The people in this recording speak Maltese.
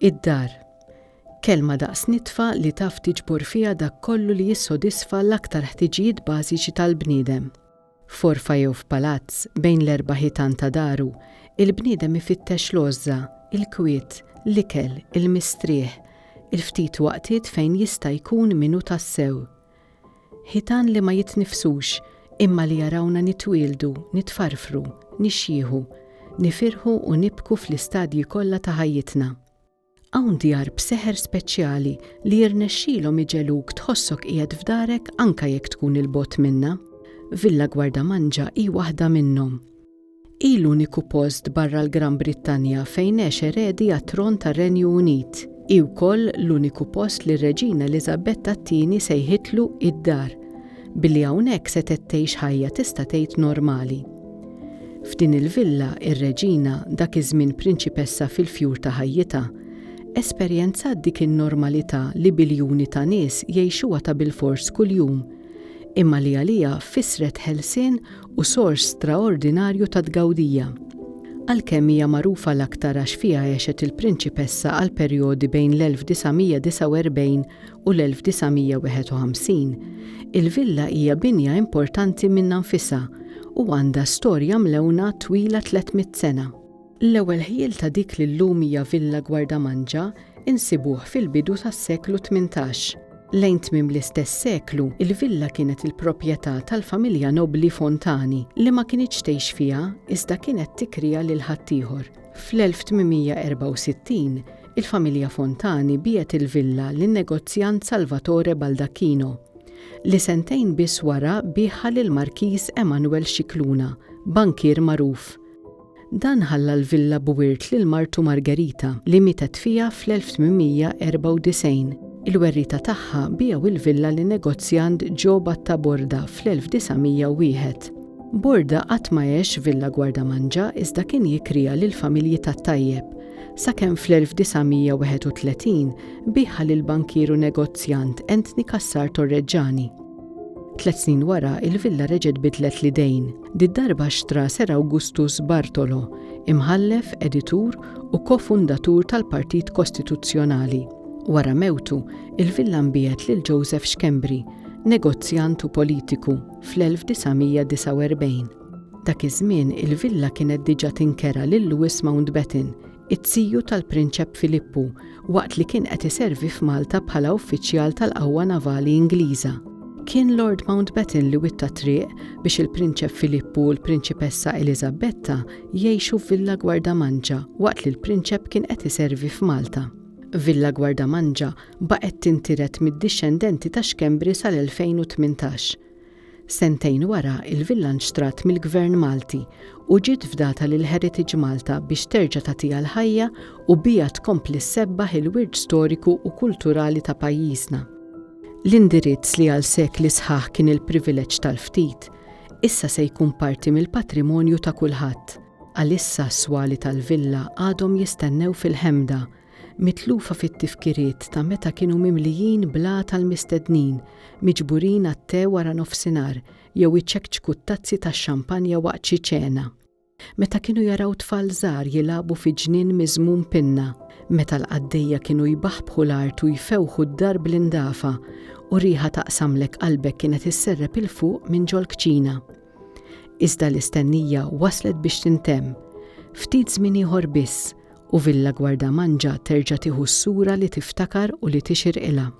Id-dar. Kelma daqs nitfa li taf tiġbor fiha dak kollu li jissodisfa l-aktar ħtiġijiet bażiċi tal-bniedem. Forfa jew f'palazz bejn l-erba' ħitan ta' daru, il-bniedem ifittex l-għoża, il-kwiet, l-ikel, il-mistrieħ, il-ftit waqtiet fejn jista' jkun minnu tassew. Ħitan li ma jitnifsux, imma li jarawna nitwieldu, nitfarfru, nixjieħu, nifirħu u nibku fl-istadji kollha ta' ħajjitna. Hawn djar b'seħer speċjali li jirnexxielhom iġeluk tħossok qiegħed f'darek anke jekk tkun il-bogħod minnha. Villa Guardamangia hi waħda minnhom. Hi l-uniku post barra l-Gran Brittanja fejn għex eredi għat-tron tar-Renju Unit. Hi wkoll l-uniku post li r-Reġina Eliżabetta II sejħitlu id-dar, billi hawnhekk setgħet tgħix ħajja tista' tgħid normali. F'din il-villa ir-Reġina dak iż-żmien prinċipessa fil-fjur ta' ħajjitha esperjenzat dik in-normalità li biljuni ta' nies jgħixuha ta' bilfors kuljum, imma li għalija fissret ħelsien u sors straordinarju ta' tgawdija. Għalkemm hija magħrufa l-aktar għax fiha għexet il-prinċipessa għal perjodi bejn l-1949 u l-1951, il-villa hija binja importanti minnha nfisha u għandha storja mlewna twila 300 sena. L-ewwel ħiel ta' dik li llum hija Villa Guardamangia insibuh fil-bidu tas-seklu 18. Lejn tmiem l-istess seklu, il-villa kienet il-proprjetà tal-familja nobli Fontani li ma kinitx tgħix fiha iżda kienet tikrija lil ħaddieħor. Fl-1864, il-familja Fontani biegħet il-villa lin-negozjant Salvatore Baldacchino li sentejn biss wara bieħha lill-Markiż Emanuel Scicluna, bankier magħruf. Dan ħalla l-villa b'wirt lil martu Margherita li mietet fiha fl-1894. Il-werrita tagħha biegħu il-villa lin-negozjant Joe Batta Borda fl-1901. Borda qatt ma għex Villa Guardamangia iżda kien jikrija lill-familji tat-tajjeb, sakemm fl-1931 bieħha lill-bankieru negozjant Anthony Cassar Torregiani. 3 snin wara il-villa reġgħet bidlet l-idejn. Did-darba xtra Ser Augustus Bartolo, imħallef, editur u kofundatur tal-Partit Kostituzzjonali. Wara mewtu, il-villa nbiegħet lil Joseph Schembri, negozjant u politiku, fl-1949. Dak iż-żmien il-villa kienet diġà tinkera lil Louis Mountbatten, it-tiju tal-Prinċep Filippu, waqt li kien qed iservi f'Malta bħala uffiċjal tal-Qawwa Navali Ingliża. Kien Lord Mountbatten li witta triq biex il-Prinċep Filippu u l-Prinċipessa Eliżabetta jgħixu f'Villa Guardamangia waqt li l-Prinċep kien qed iservi f'Malta. Villa Guardamangia baqgħet tintiret mid-dixxendenti ta' Schembri sal-2018. Sentejn wara il-villa nxtrat mill-Gvern Malti u ġiet fdata lil Heritage Malta biex terġa' tagħtiha l-ħajja u bija tkompli ssebbaħ il-wirt storiku u kulturali ta' pajjiżna. L-indirizz li għal sekli sħaħ kien il-privileġġ tal-ftit, issa se jkun parti mill-patrimonju ta' kulħadd. Għalissa s-swali tal-villa għadhom jistennew fil-ħemda, mitlufa fit-tifkiriet ta' meta kienu mimlijin bla tal-mistednin, miġburin għat-te wara nofsinhar jew iċċekkċku t-tazzi tax-xampanja waqt xi ċena. Meta kienu jaraw tfal żgħar jilagħbu fi ġnien miżmum pinna, meta l-qaddejja kienu jbaħbħu l-art u jfewħu d-dar bl-indafa u riħa taqsamlek qalbek kienet isserrep il fuq minn ġol kċina. Iżda l-istennija waslet biex tintemm. Ftit żmien ieħor biss u Villa Guardamangia terġa' tieħu s-sura li tiftakar u li tixir ilha.